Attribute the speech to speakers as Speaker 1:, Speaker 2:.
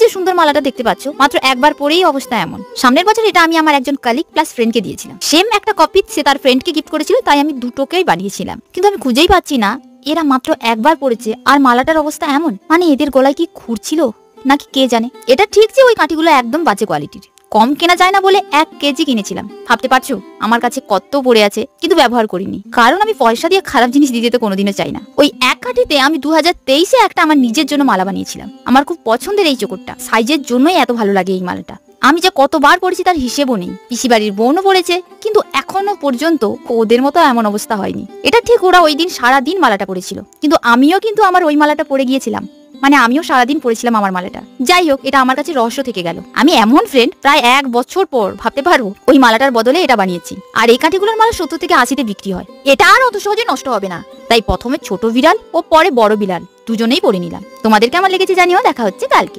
Speaker 1: যে সুন্দর মালাটা দেখতে পাচ্ছ, মাত্র একবার পরেই অবস্থা এমন। সামনের বছর এটা আমি আমার একজন কালিগ প্লাস ফ্রেন্ডকে দিয়েছিলাম। সেম একটা কপি সে তার ফ্রেন্ডকে গিফট করেছিল, তাই আমি দুটোকেই বানিয়েছিলাম। কিন্তু আমি খুঁজেই পাচ্ছি না এরা মাত্র একবার পরেছে আর মালাটার অবস্থা এমন। মানে এদের গলায় কি খুর ছিল নাকি কে জানে। এটা ঠিক যে ওই কাঠিগুলো একদম বাজে কোয়ালিটির, কম কেনা যায় না বলে 1 কেজি কিনেছিলাম। ভাবতে পারছো আমার কাছে কত পড়ে আছে, কিন্তু ব্যবহার করিনি, কারণ আমি পয়সা দিয়ে খারাপ জিনিস দিতে তো কোনোদিনও চাই না। ওই এক কাঠিতে আমি 2023-এ একটা আমার নিজের জন্য মালা বানিয়েছিলাম। আমার খুব পছন্দের এই চোকরটা, সাইজের জন্যই এত ভালো লাগে এই মালাটা। আমি যে কতবার পড়েছি তার হিসেবও নেই। পিসি বাড়ির বোনও পড়েছে, কিন্তু এখনো পর্যন্ত ওদের মতো এমন অবস্থা হয়নি। এটা ঠিক ওরা ওই দিন সারাদিন মালাটা পরেছিল, কিন্তু আমিও কিন্তু আমার ওই মালাটা পরে গিয়েছিলাম। মানে আমিও সারাদিন পরেছিলাম আমার মালাটা। যাই হোক, এটা আমার কাছে রহস্য থেকে গেল। আমি এমন ফ্রেন্ড প্রায় 1 বছর পর ভাবতে পারবো ওই মালাটার বদলে এটা বানিয়েছি। আর এই কাঠিগুলোর মালা 70 থেকে 80-তে বিক্রি হয়। এটা আর অত সহজে নষ্ট হবে না, তাই প্রথমে ছোট বিড়াল ও পরে বড় বিড়াল দুজনেই পরে নিলাম। তোমাদেরকে আমার লেগেছে জানিও। দেখা হচ্ছে কালকে।